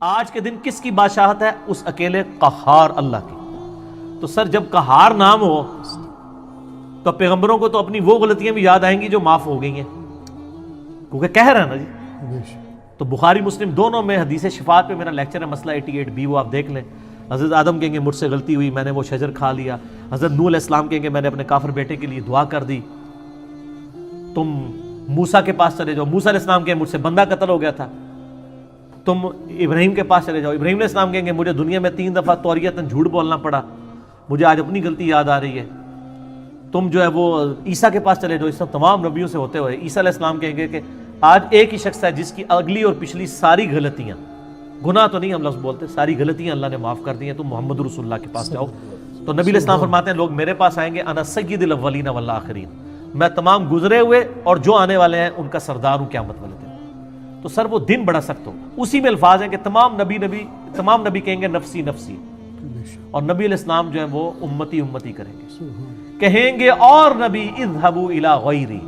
آج کے دن کس کی بادشاہت ہے؟ اس اکیلے قہار اللہ کی۔ تو سر جب قہار نام ہو تو پیغمبروں کو تو اپنی وہ غلطیاں بھی یاد آئیں گی جو معاف ہو گئی ہیں، کیونکہ کہہ رہا ہے نا جی۔ تو بخاری مسلم دونوں میں حدیث شفاعت پہ میرا لیکچر ہے، مسئلہ 88B، وہ آپ دیکھ لیں۔ حضرت آدم کہیں گے مجھ سے غلطی ہوئی، میں نے وہ شجر کھا لیا۔ حضرت نوح علیہ السلام کہیں گے میں نے اپنے کافر بیٹے کے لیے دعا کر دی۔ تم موسیٰ کے پاس چلے جاؤ، موسیٰ علیہ السلام کہیں مجھ سے بندہ قتل ہو گیا تھا۔ تم ابراہیم کے پاس چلے جاؤ، ابراہیم علیہ السلام کہیں گے مجھے دنیا میں 3 دفعہ توریتاً جھوٹ بولنا پڑا، مجھے آج اپنی غلطی یاد آ رہی ہے۔ تم جو ہے وہ عیسیٰ کے پاس چلے جاؤ، اس تمام نبیوں سے ہوتے ہوئے عیسیٰ علیہ السلام کہیں گے کہ آج ایک ہی شخص ہے جس کی اگلی اور پچھلی ساری غلطیاں، گناہ تو نہیں ہم لفظ بولتے، ساری غلطیاں اللہ نے معاف کر دی ہیں، تم محمد رسول اللہ کے پاس جاؤ۔ تو نبی علیہ السلام فرماتے ہیں لوگ میرے پاس آئیں گے، انا سید الاولین والآخرین، میں تمام گزرے ہوئے اور جو آنے والے ہیں ان کا سردار ہوں قیامت والے دن۔ تو سر وہ دن بڑا سخت ہوگا۔ اسی میں الفاظ ہیں کہ تمام نبی کہیں گے نفسی نفسی، اور نبی علیہ السلام جو ہے وہ امتی امتی کریں گے، کہیں گے اور نبی اذهبوا الی غیری،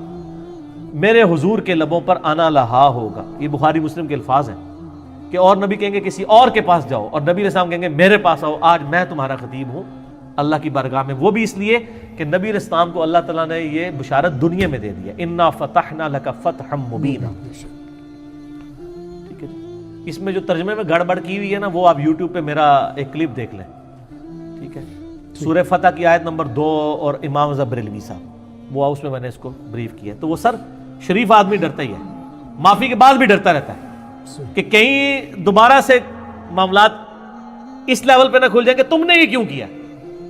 میرے حضور کے لبوں پر انا لہا ہوگا۔ یہ بخاری مسلم کے الفاظ ہیں کہ اور نبی کہیں گے کسی اور کے پاس جاؤ، اور نبی علیہ السلام کہیں گے میرے پاس آؤ، آج میں تمہارا خطیب ہوں اللہ کی بارگاہ میں۔ وہ بھی اس لیے کہ نبی علیہ السلام کو اللہ تعالیٰ نے یہ بشارت دنیا میں دے دیا، انا فتحنا لک فتحا مبینا۔ ٹھیک ہے جی، اس میں جو ترجمے میں گڑبڑ کی ہوئی ہے نا، وہ آپ یوٹیوب پہ میرا ایک کلپ دیکھ لیں، ٹھیک ہے، سورہ فتح کی آیت نمبر 2 اور امام بریلوی صاحب، وہ اس میں میں نے اس کو بریف کیا۔ تو وہ سر شریف آدمی ڈرتا ہی ہے، معافی کے بعد بھی ڈرتا رہتا ہے کہ کہیں دوبارہ سے معاملات اس لیول پہ نہ کھل جائیں کہ تم نے یہ کیوں کیا،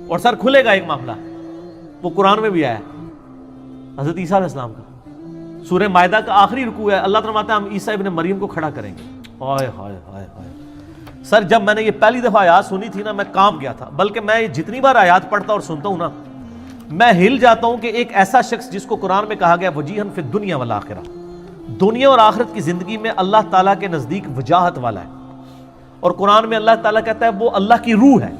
اور سر کھلے گا ایک معاملہ، وہ قرآن میں بھی آیا ہے حضرت عیسیٰ علیہ السلام کا، سورہ مائدہ کا آخری رکوع ہے، اللہ تعالیٰ فرماتا ہے ہم عیسیٰ ابن مریم کو کھڑا کریں گے۔ ہائے ہائے ہائے ہائے سر، جب میں نے یہ پہلی دفعہ آیات سنی تھی نا، میں کانپ گیا تھا، بلکہ میں جتنی بار آیات پڑھتا اور سنتا ہوں نا، میں ہل جاتا ہوں کہ ایک ایسا شخص جس کو قرآن میں کہا گیا وجیہن فی الدنیا والآخرہ، دنیا اور آخرت کی زندگی میں اللہ تعالیٰ کے نزدیک وجاہت والا ہے، اور قرآن میں اللہ تعالیٰ کہتا ہے وہ اللہ کی روح ہے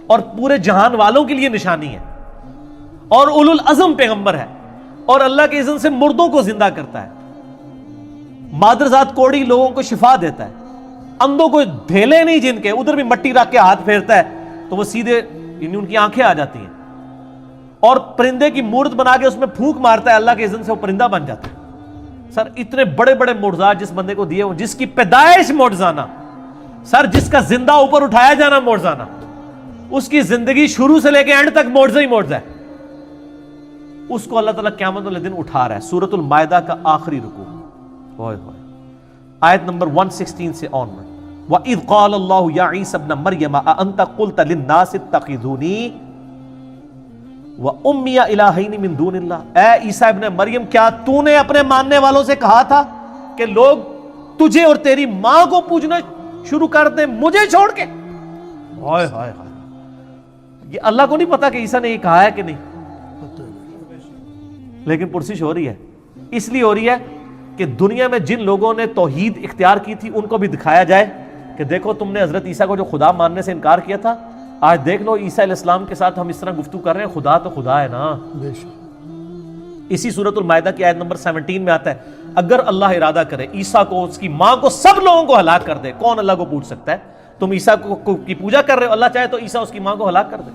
اور پورے جہان والوں کے لیے نشانی ہے، اور اولو العزم پیغمبر ہے، اور اللہ کے اذن سے مردوں کو زندہ کرتا ہے، مادرزاد کوڑی لوگوں کو شفا دیتا ہے، اندھوں کو دھیلے نہیں جن کے ادھر بھی مٹی رکھ کے ہاتھ پھیرتا ہے تو وہ سیدھے ان کی آنکھیں آ جاتی ہیں، اور پرندے کی مورت بنا کے اس میں پھونک مارتا ہے اللہ کے اذن سے وہ پرندہ بن جاتا ہے۔ سر اتنے بڑے بڑے معجزات جس بندے کو دیے، جس کی پیدائش معجزانہ، سر جس کا زندہ اوپر اٹھایا جانا معجزانہ، اس کی زندگی شروع سے لے کے اینڈ تک معجزہ ہی معجزہ ہے، اس کو اللہ تعالیٰ قیامت والے دن اٹھا رہا ہے۔ سورۃ المائدہ کا آخری رکوع، ہوئے ہوئے آیت نمبر 116 سے آن میں، وَإِذْ قَالَ اللَّهُ يَا عِيسَى ابْنَ مَرْيَمَ أَأَنْتَ قُلْتَ لِلنَّاسِ اتَّخِذُونِي وَأُمِّيَ إِلَٰهَيْنِ مِن دُونِ اللَّهِ، اے عیسیٰ ابن مریم کیا تو نے اپنے ماننے والوں سے کہا تھا کہ لوگ تجھے اور تیری ماں کو پوجنا شروع کر دیں مجھے چھوڑ کے؟ ہائے ہائے ہائے، یہ اللہ کو نہیں پتا کہ عیسیٰ نے یہ کہا ہے کہ نہیں، لیکن پرسش ہو رہی ہے، اس لیے ہو رہی ہے کہ دنیا میں جن لوگوں نے توحید اختیار کی تھی ان کو بھی دکھایا جائے کہ دیکھو تم نے حضرت عیسیٰ کو جو خدا ماننے سے انکار کیا تھا، آج دیکھ لو عیسیٰ علیہ السلام کے ساتھ ہم اس طرح گفتگو کر رہے ہیں، خدا تو خدا ہے نا۔ اسی سورۃ المائدہ کی آیت نمبر 17 میں آتا ہے اگر اللہ ارادہ کرے عیسیٰ کو، اس کی ماں کو، سب لوگوں کو ہلاک کر دے، کون اللہ کو پوچھ سکتا ہے؟ تم عیسیٰ کی پوجا کر رہے ہو، اللہ چاہے تو عیسیٰ اس کی ماں کو ہلاک کر دے۔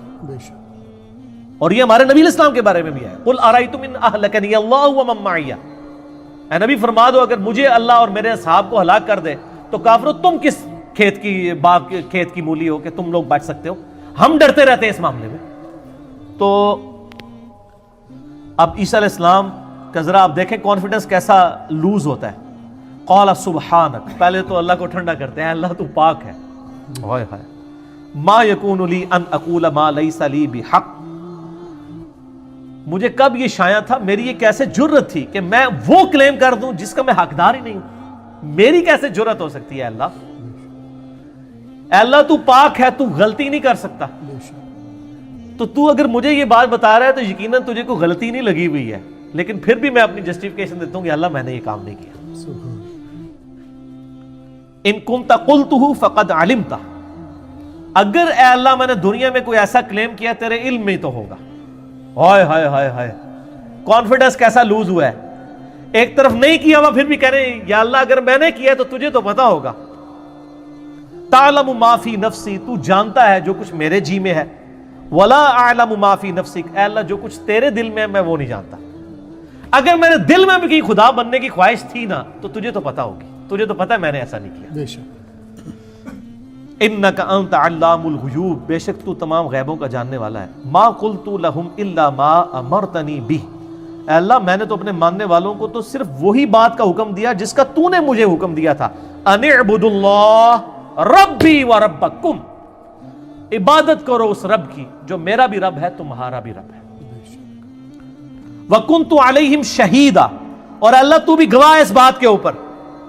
اور یہ ہمارے نبی علیہ السلام کے بارے میں بھی ہے، قل ارأیتم ان اہلکنی اللہ ومن معی، اے نبی فرما دو اگر مجھے اللہ اور میرے اصحاب کو ہلاک کر دے تو کافرو تم کس کھیت کی مولی ہو کہ تم لوگ بچ سکتے ہو؟ ہم ڈرتے رہتے ہیں اس معاملے میں۔ تو اب عیسیٰ علیہ السلام کا ذرا آپ دیکھیں کانفیڈنس کیسا لوز ہوتا ہے، قال سبحانک، پہلے تو اللہ کو ٹھنڈا کرتے ہیں، اللہ تو پاک ہے، ہائے ہائے، ما یکون لی ان اقول ما لیس لی بحق، مجھے کب یہ شایع تھا، میری یہ کیسے جرت تھی کہ میں وہ کلیم کر دوں جس کا میں حقدار ہی نہیں ہوں، میری کیسے جرت ہو سکتی ہے اللہ؟ اے اللہ تو پاک ہے، تو غلطی نہیں کر سکتا، تو تو اگر مجھے یہ بات بتا رہا ہے تو یقیناً تجھے کوئی غلطی نہیں لگی ہوئی ہے، لیکن پھر بھی میں اپنی جسٹیفیکیشن دیتا ہوں کہ اللہ میں نے یہ کام نہیں کیا۔ ان کنت قلتہ فقد علمتہ، اگر اے اللہ میں نے دنیا میں کوئی ایسا کلیم کیا تیرے علم میں تو ہوگا۔ ہائے ہائے ہائے ہائے، کانفیڈنس کیسا لوز ہوا ہے، ایک طرف نہیں کیا ہوا پھر بھی کہہ رہے ہیں یا اللہ اگر میں نے کیا تو تجھے تو پتا ہوگا۔ تعلم ما فی نفسی، تو جانتا ہے جو کچھ میرے جی میں ہے، ولا اعلم ما فی نفسک، اے اللہ جو کچھ تیرے دل میں ہے میں وہ نہیں جانتا۔ اگر میرے دل میں بھی کہیں خدا بننے کی خواہش تھی نا تو تجھے تو پتا ہوگی، تجھے تو پتا ہے میں نے ایسا نہیں کیا۔ بے شک انک انت علام الغیوب، بے شک تو تمام غیبوں کا جاننے والا ہے۔ ما قلت لهم الا ما امرتنی به، اے اللہ میں نے تو اپنے ماننے والوں کو تو صرف وہی بات کا حکم دیا جس کا تو نے مجھے حکم دیا تھا، ان اعبدوا اللہ ربی و ربکم، عبادت کرو اس رب کی جو میرا بھی رب ہے تمہارا بھی رب ہے۔ وَكُنْتُ عَلَيْهِمْ شَهِيدًا، اور اللہ تو بھی گواہ ہے اس بات کے اوپر،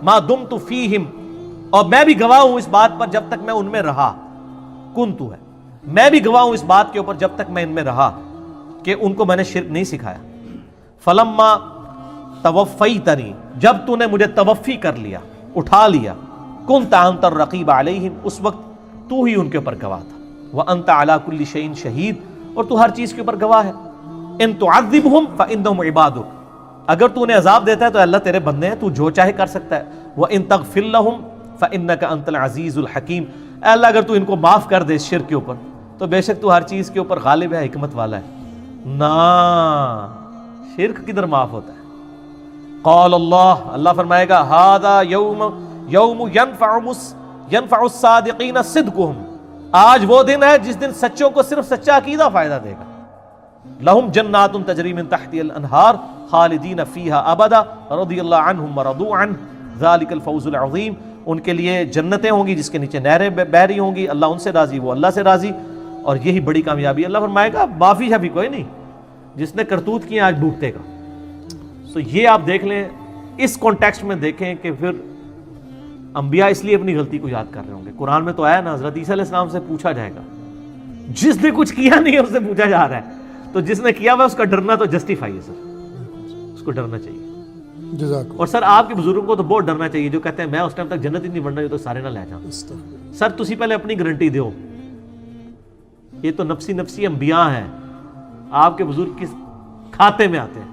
مَا دُمْتُ فِيهِمْ، اور میں بھی گواہ ہوں اس بات پر جب تک میں ان میں رہا، کنتو ہے میں بھی گواہ ہوں اس بات کے اوپر جب تک میں ان میں رہا کہ ان کو میں نے شرک نہیں سکھایا۔ فَلَمَّا تَوَفَّيْتَنِي، جب تو نے مجھے توفی کر لیا، اٹھا لیا، كُنْتَ أَنْتَ الرَّقِيبَ عَلَيْهِمْ، اس وقت تو ہی ان کے اوپر گواہ تھا، وَأَنْتَ عَلَى كُلِّ شَيْءٍ شَهِيدٌ، اور تو ہر چیز کے اوپر گواہ ہے۔ ان تعذبهم فانهم عبادك، اگر تو انہیں عذاب دیتا ہے تو اللہ تیرے بندے ہیں، تو جو چاہے کر سکتا ہے۔ وان تغفر لهم فانك انت العزیز الحکیم، اے اللہ اگر تو ان کو معاف کر دے اس شرک کے اوپر تو بے شک تو ہر چیز کے اوپر غالب ہے، حکمت والا ہے۔ نا شرک کدھر معاف ہوتا ہے؟ قال اللہ، اللہ فرمائے گا ھذا یوم ينفع الصادقین صدقهم، آج وہ دن ہے جس دن سچوں کو صرف سچا عقیدہ فائدہ دے گا۔ لہم جنات تجری من تحتها الانہار خالدین فیہا ابدا رضی اللہ عنہم ورضوا عنہ ذالک الفوز العظیم، ان کے لیے جنتیں ہوں گی جس کے نیچے نہریں بہہ رہی ہوں گی، اللہ ان سے راضی وہ اللہ سے راضی، اور یہی بڑی کامیابی۔ اللہ فرمائے گا معافی شافی کوئی نہیں، جس نے کرتوت کیا آج ڈوبتے گا۔ تو یہ آپ دیکھ لیں، اس کانٹیکسٹ میں دیکھیں کہ پھر انبیاء اس لیے اپنی غلطی کو یاد کر رہے ہوں گے۔ قرآن میں تو آیا نا حضرت عیسیٰ علیہ السلام سے پوچھا جائے گا، جس نے کچھ کیا نہیں ہے اس سے پوچھا جا رہا ہے، تو جس نے کیا ہوا اس کا ڈرنا تو جسٹیفائی ہے سر، اس کو ڈرنا چاہیے۔ اور سر آپ کے بزرگوں کو تو بہت ڈرنا چاہیے جو کہتے ہیں میں اس ٹائم تک جنت ہی نہیں بننا جو تو سارے نہ لے جاؤں۔ سر تسی پہلے اپنی گارنٹی دیو، یہ تو نفسی نفسی انبیاء ہیں، آپ کے بزرگ کس کھاتے میں آتے ہیں؟